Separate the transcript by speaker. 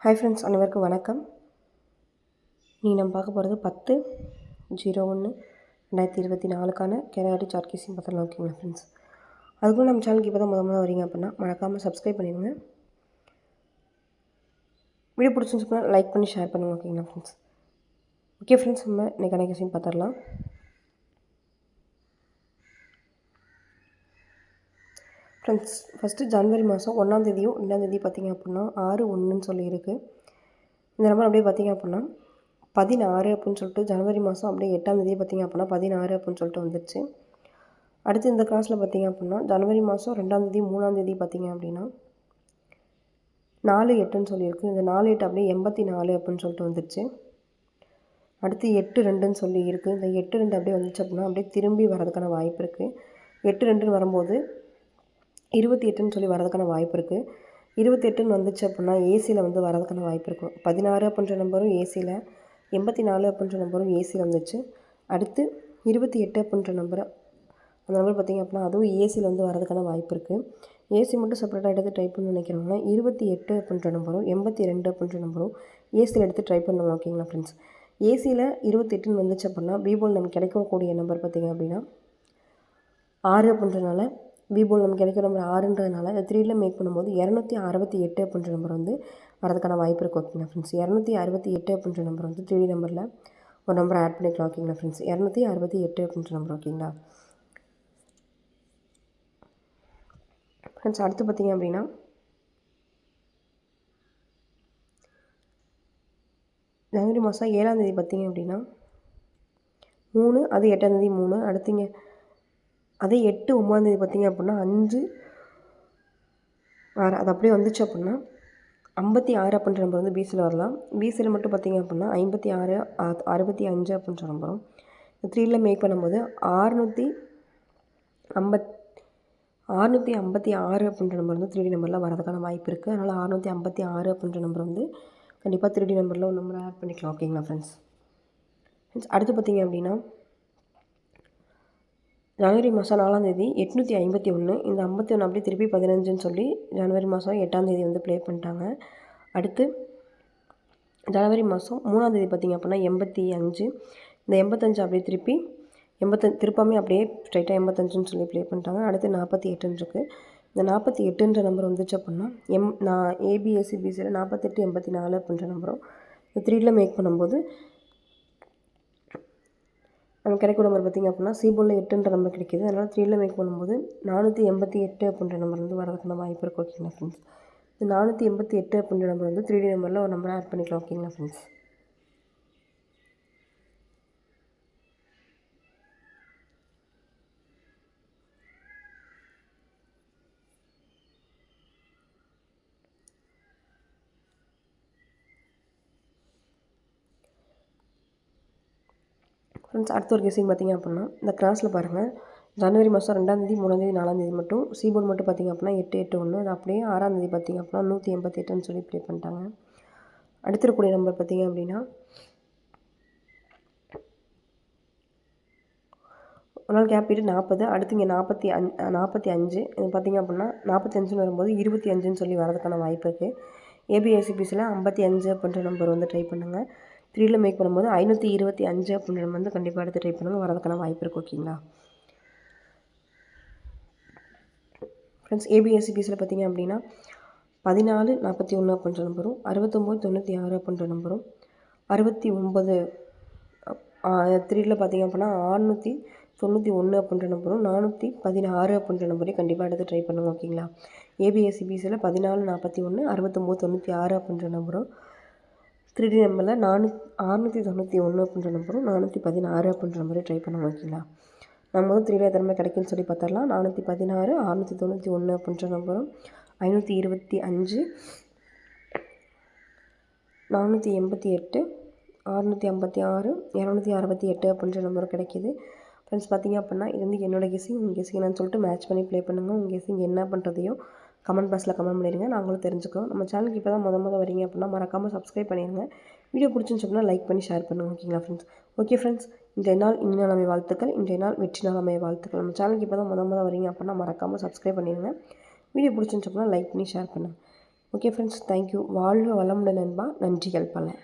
Speaker 1: Hi friends, அனைவருக்கும் வணக்கம். நம்ம பார்க்க போகிறது 10/01/2024 கேரளாட்டி சார்ட் கேசிங் பார்த்துலாம். ஓகேங்களா ஃப்ரெண்ட்ஸ், அதுக்குள்ள நம்ம சேனலுக்கு இப்போ தான் முதல்ல வரீங்க அப்படின்னா மறக்காமல் சப்ஸ்கிரைப் பண்ணிடுங்க. வீடியோ பிடிச்சிருந்துச்சுன்னா லைக் பண்ணி ஷேர் பண்ணுங்கள். ஓகேங்களா ஃப்ரெண்ட்ஸ். ஓகே ஃப்ரெண்ட்ஸ், நம்ம இன்றைக்கான கேசிங் பார்த்துடலாம். ஃப்ரெண்ட்ஸ், ஃபஸ்ட்டு ஜனவரி மாதம் 1ஆம் தேதியும் 2ஆம் தேதி பார்த்திங்க அப்படின்னா 6/1 சொல்லியிருக்கு. இந்த நம்பர் அப்படியே பார்த்திங்க அப்படின்னா 16 அப்படின்னு சொல்லிட்டு ஜனவரி மாதம் அப்படியே 8ஆம் தேதி பார்த்திங்க அப்படின்னா 16 அப்படின்னு சொல்லிட்டு வந்துடுச்சு. அடுத்து இந்த கிளாஸில் பார்த்திங்க அப்படின்னா ஜனவரி மாதம் 2ஆம் தேதி 3ஆம் தேதி பார்த்திங்க அப்படின்னா 4/8ன்னு சொல்லியிருக்கு. இந்த 4/8 அப்படியே 84 அப்படின்னு சொல்லிட்டு வந்துடுச்சு. அடுத்து 8/2ன்னு சொல்லி இருக்குது. இந்த 8/2 அப்படியே வந்துச்சு அப்படின்னா அப்படியே திரும்பி வரதுக்கான வாய்ப்பு இருக்குது. 8/2ன்னு வரும்போது 28ன்னு சொல்லி வரதுக்கான வாய்ப்பு இருக்குது. 28ன்னு வந்துச்சு அப்படின்னா ஏசியில் வந்து வரதுக்கான வாய்ப்பு இருக்கும். 16 அப்படின்ற நம்பரும் ஏசியில், 84 அப்படின்ற நம்பரும் ஏசியில் வந்துச்சு. அடுத்து 28 அப்படின்ற நம்பர், அந்த நம்பர் பார்த்திங்க அப்படின்னா அதுவும் ஏசியில் வந்து வரதுக்கான வாய்ப்பு இருக்குது. ஏசி மட்டும் செப்பரேட்டாக எடுத்து ட்ரை பண்ண நினைக்கிறவங்க 28 அப்படின்ற நம்பரும் 82 அப்படின்ற நம்பரும் ஏசியில் எடுத்து ட்ரை பண்ணுவாங்க. ஓகேங்களா ஃப்ரெண்ட்ஸ். ஏசியில் 28ன்னு வந்துச்சு அப்படின்னா பிபோல் நமக்கு கிடைக்கக்கூடிய நம்பர் பார்த்திங்க அப்படின்னா 6 அப்படின்றனால பிபோல் நமக்கு கிடைக்கிற நம்பர் 6ன்றதுனால இந்த 3ல் மேக் பண்ணும்போது 268 அப்படின்ற நம்பர் வந்து வரதுக்கான வாய்ப்பு இருக்குது. ஓகேங்களா ஃப்ரெண்ட்ஸ். 268 அப்படின்ற நம்பர் வந்து 3 நம்பரில் ஒரு நம்பரை ஆட் பண்ணிக்கலாம். ஓகேங்களா ஃப்ரெண்ட்ஸ். 268 அப்படின்ற நம்பர். ஓகேங்களா ஃப்ரெண்ட்ஸ். அடுத்து பார்த்திங்க அப்படின்னா ஜனவரி மாதம் 7ஆம் தேதி பார்த்திங்க அப்படின்னா 3, அது 8ஆம் தேதி 3, அடுத்துங்க அதே 8 9ஆம் தேதி பார்த்திங்க அப்படின்னா 5 6, அது அப்படியே வந்துச்சு அப்படின்னா 56 அப்படின்ற நம்பர் வந்து பிசியில் வரலாம். பிசியில் மட்டும் பார்த்திங்க அப்படின்னா 56 65 அப்படின்ற நம்பரும் 3ல் மேக் பண்ணும்போது 656 அப்படின்ற நம்பர் வந்து 3D நம்பரில் வரதுக்கான வாய்ப்பு இருக்குது. அதனால் 656 அப்படின்ற நம்பர் வந்து கண்டிப்பாக 3D நம்பரில் ஒரு நம்பரை ஆட் பண்ணிக்கலாம். ஓகேங்களா ஃப்ரெண்ட்ஸ். அடுத்து பார்த்திங்க அப்படின்னா ஜனவரி மாதம் 4ஆம் தேதி 851, இந்த 51 அப்படியே திருப்பி 15ன்னு சொல்லி ஜனவரி மாதம் 8ஆம் தேதி வந்து ப்ளே பண்ணிட்டாங்க. அடுத்து ஜனவரி மாதம் 3ஆம் தேதி பார்த்திங்க அப்படின்னா 85, இந்த 85 அப்படியே திருப்பி 85 திருப்பாமே அப்படியே ஸ்ட்ரைட்டாக 85ன்னு சொல்லி ப்ளே பண்ணிட்டாங்க. அடுத்து 48ன்னு இருக்குது. இந்த 48ன்ற நம்பர் வந்துச்சு அப்படின்னா நான் ஏபிஎஸ்சி பிசியில் 48 84 அப்படின்ற நம்பரும் இந்த 3ல் மேக் பண்ணும்போது நமக்கு கிடைக்கிற நம்பர் பார்த்திங்க அப்படின்னா சிபோலில் 8ன்ற நம்பர் கிடைக்கிது. அதனால் 3ல் மேக் பண்ணும்போது 488 அப்படின்ற நம்பர் வந்து வரதுக்கான வாய்ப்பு இருக்குது. ஓகேங்களா ஃப்ரெண்ட்ஸ். இந்த 488 அப்படின்ற நம்பர் வந்து 3D நம்பரில் ஒரு நம்பரை ஆட் பண்ணிக்கலாம். ஓகேங்களா ஃப்ரெண்ட்ஸ். ஃப்ரெண்ட்ஸ், அடுத்த ஒரு கெஸிங் பார்த்திங்க அப்படின்னா இந்த கிளாஸில் பாருங்கள், ஜனவரி மாதம் 2ஆம் தேதி 3ஆம் தேதி 4ஆம் தேதி மட்டும் சிபோர்டு மட்டும் பார்த்திங்க அப்படின்னா 881, அது அப்படியே 6ஆம் தேதி பார்த்திங்க அப்படின்னா 188ன்னு சொல்லி ப்ளே பண்ணிட்டாங்க. அடுத்திருக்கக்கூடிய நம்பர் பார்த்திங்க அப்படின்னா ஒரு நாள் கேப் விட்டு 40, அடுத்து இங்கே 45 இது பார்த்திங்க அப்படின்னா 45ன்னு வரும்போது 25ன்னு சொல்லி வரதுக்கான வாய்ப்பு இருக்குது. ஏபிஎஸ்சிபிஸில் 55 அப்படின்ற நம்பர் வந்து ட்ரை பண்ணுங்கள். 3ல் மேக் பண்ணும்போது 525 அப்படின்ற நம்பர் வந்து கண்டிப்பாக எடுத்து ட்ரை பண்ணுங்கள், வரதுக்கான வாய்ப்பு இருக்குது. ஓகேங்களா ஃப்ரெண்ட்ஸ். ஏபிஎஸ்சிபிஸில் பார்த்திங்க அப்படின்னா 14 41 அப்படின்ற நம்பரும் 69 96 அப்படின்ற நம்பரும் 69 3ல் பார்த்திங்க அப்படின்னா 691 அப்படின்ற நம்பரும் 416 அப்படின்ற நம்பரையும் கண்டிப்பாக எடுத்து ட்ரை பண்ணுங்க. ஓகேங்களா. ஏபிஎஸ்சிபிஸில் 14 41 69 96 அப்படின்ற நம்பரும் 3D நம்பரில் 691 அப்படின்ற நம்பரும் 416 அப்படின்ற நம்பரையும் ட்ரை பண்ணுங்க. ஓகேங்களா. நம்ம வந்து 3ல் எத்தனை கிடைக்குன்னு சொல்லி பார்த்துடலாம். 416 691 அப்படின்ற நம்பரும் 525 488 656 268 அப்படின்ற நம்பரும் கிடைக்கிது. ஃப்ரெண்ட்ஸ், பார்த்திங்க அப்படின்னா இது வந்து என்னோடய கெஸிங். உங்கள் கெஸிங் என்னன்னு சொல்லிட்டு மேட்ச் பண்ணி ப்ளே பண்ணுங்கள். உங்கள் கெஸிங் என்ன பண்ணுறதையோ கமெண்ட் பாக்ஸில் கமெண்ட் பண்ணிடுங்க, நாங்களும் தெரிஞ்சுக்கிறோம். நம்ம சேனலுக்கு இப்போ தான் முத வரீங்க அப்படின்னா மறக்காமல் சப்ஸ்கிரைப் பண்ணிடுங்க. வீடியோ பிடிச்சிருந்துச்சு அப்படின்னா லைக் பண்ணி ஷேர் பண்ணுங்கள். ஓகேங்களா ஃப்ரெண்ட்ஸ். ஓகே ஃப்ரெண்ட்ஸ், இன்றைய நாள் இனிய நாள் வாழ்த்துக்கள். இன்றைய நாள் வெற்றி நாள் அமைய வாழ்த்துக்கள். நம்ம சேனலுக்கு இப்போ தான் முத வரீங்க அப்படின்னா மறக்காமல் சப்ஸ்கிரைப் பண்ணிடுங்க. வீடியோ பிடிச்சிருந்துச்சு அப்படின்னா லைக் பண்ணி ஷேர் பண்ணுங்கள். Okay friends, thank you. வாழ்க வளமுடன் நண்பா. நன்றிகள் பல.